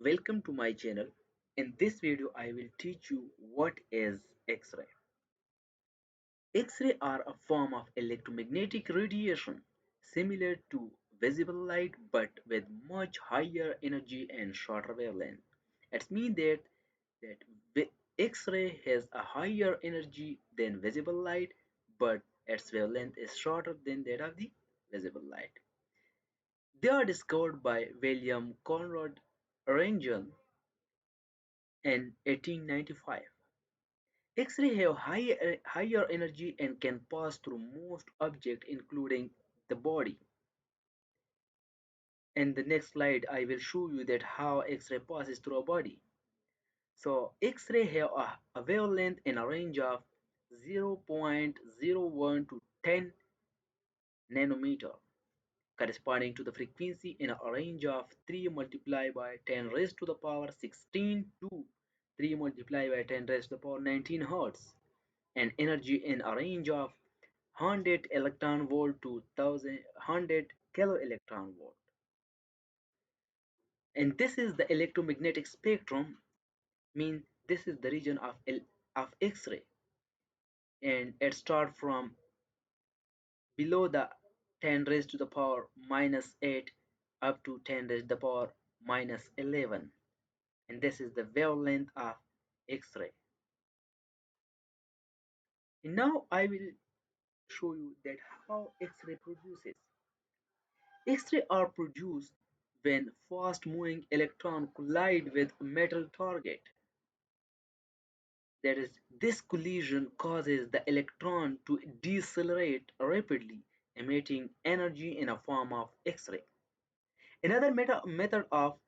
Welcome to my channel. In this video, I will teach you what is X-ray. X-ray are a form of electromagnetic radiation similar to visible light but with much higher energy and shorter wavelength. It means that X-ray has a higher energy than visible light but its wavelength is shorter than that of the visible light. They are discovered by Wilhelm Conrad Roentgen in 1895. X-rays have higher energy and can pass through most objects including the body. In the next slide, I will show you that how X-ray passes through a body. So X-ray have a wavelength in a range of 0.01 to 10 nanometer, corresponding to the frequency in a range of 3 multiplied by 10 raised to the power 16 to 3 multiplied by 10 raised to the power 19 hertz, and energy in a range of 100 electron volt to 1100 kilo electron volt. And this is the electromagnetic spectrum, means this is the region of X-ray, and it starts from below the 10 raised to the power minus 8 up to 10 raised to the power minus 11, and this is the wavelength of X-ray. And now I will show you that how X-ray produces. X-rays are produced when fast-moving electrons collide with a metal target. That is, this collision causes the electron to decelerate rapidly, emitting energy in a form of X-ray. Another method of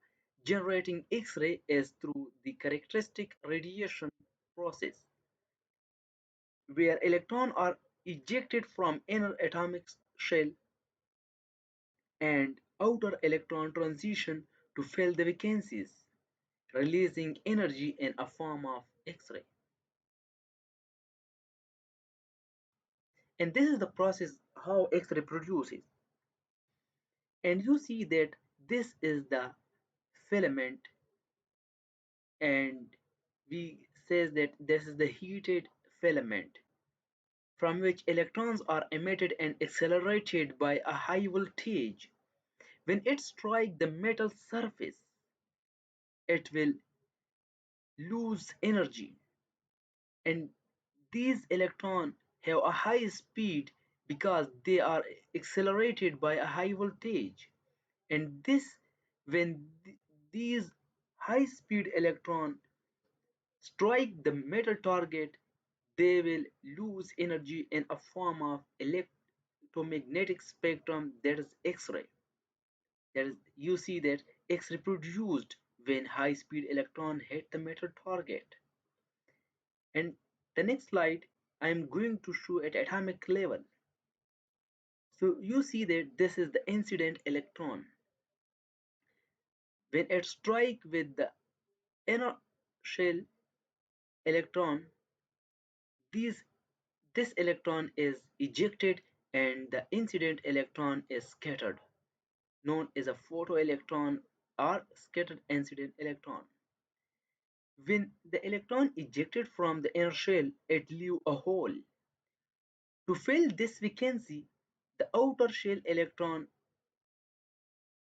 generating X-ray is through the characteristic radiation process, where electrons are ejected from inner atomic shell and outer electron transition to fill the vacancies, releasing energy in a form of X-ray. And this is the process how X-ray produces. And you see that this is the filament, and we says that this is the heated filament from which electrons are emitted and accelerated by a high voltage. When it strikes the metal surface, it will lose energy, and these electrons have a high speed because they are accelerated by a high voltage, and this when these high speed electrons strike the metal target, they will lose energy in a form of electromagnetic spectrum, that is X-ray. That is, you see that X-ray produced when high speed electron hit the metal target. And the next slide, I am going to show at atomic level. So you see that this is the incident electron. When it strikes with the inner shell electron, these this electron is ejected and the incident electron is scattered, known as a photoelectron or scattered incident electron. When the electron ejected from the inner shell, it leaves a hole. To fill this vacancy, the outer shell electron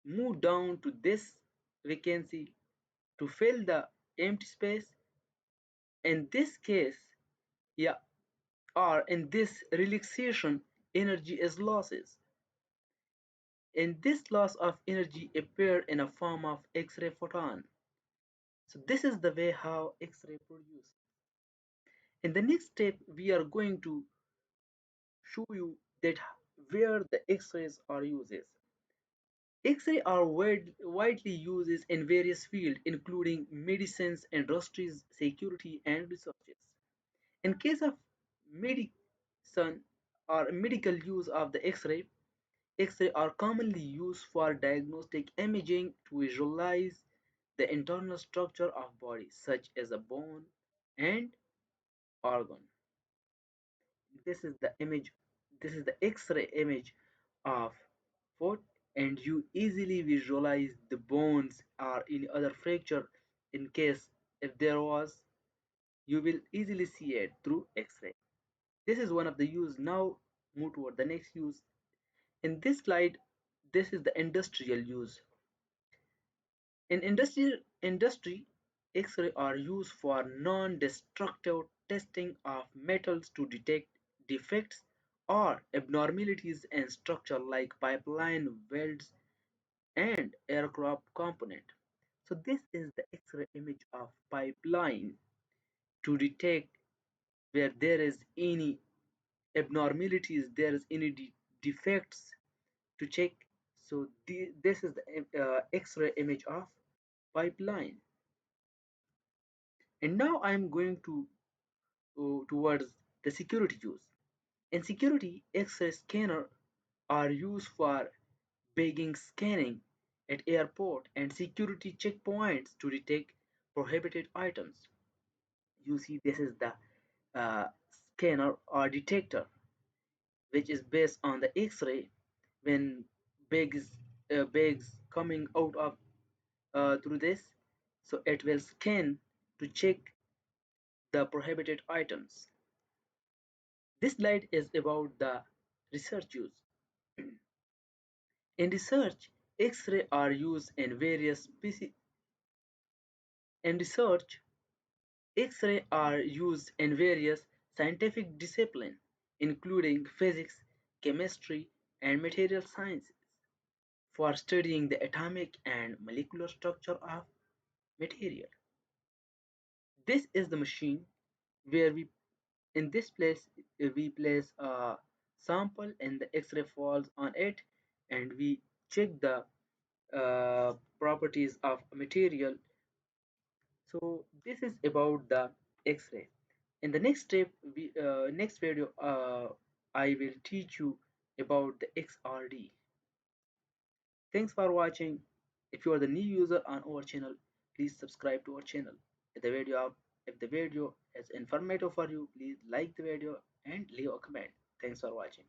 move down to this vacancy to fill the empty space. In this case, yeah, or in this relaxation, energy is losses. And this loss of energy appeared in a form of X-ray photon. So this is the way how X-ray produces. In the next step, we are going to show you that where the X-rays are used. X-rays are widely used in various fields, including medicines, industries, security, and researches. In case of medicine or medical use of the X-ray, X-rays are commonly used for diagnostic imaging to visualize the internal structure of bodies, such as a bone and organ. This is the image. This is the X-ray image of foot, and you easily visualize the bones or any other fracture in case if there was, you will easily see it through X-ray. This is one of the use. Now move toward the next use. In this slide, this is the industrial use. In industry, X-ray are used for non-destructive testing of metals to detect defects or abnormalities in structure like pipeline, welds, and aircraft component. So this is the X-ray image of pipeline to detect where there is any abnormalities, there is any defects to check. So this is the X-ray image of pipeline. And now I'm going to towards the security use. In security, X-ray scanner are used for bagging scanning at airport and security checkpoints to detect prohibited items. You see, this is the scanner or detector, which is based on the X-ray when bags bags coming out of through this, so it will scan to check the prohibited items. This slide is about the research use. In research, X-ray are used in various species. In research, X-ray are used in various scientific disciplines, including physics, chemistry, and material sciences, for studying the atomic and molecular structure of material. This is the machine where we, in this place, we place a sample and the X-ray falls on it, and we check the properties of material. So this is about the X-ray. In the next step, next video, I will teach you about the XRD. Thanks for watching. If you are the new user on our channel, please subscribe to our channel. If the video is informative for you, please like the video and leave a comment. Thanks for watching.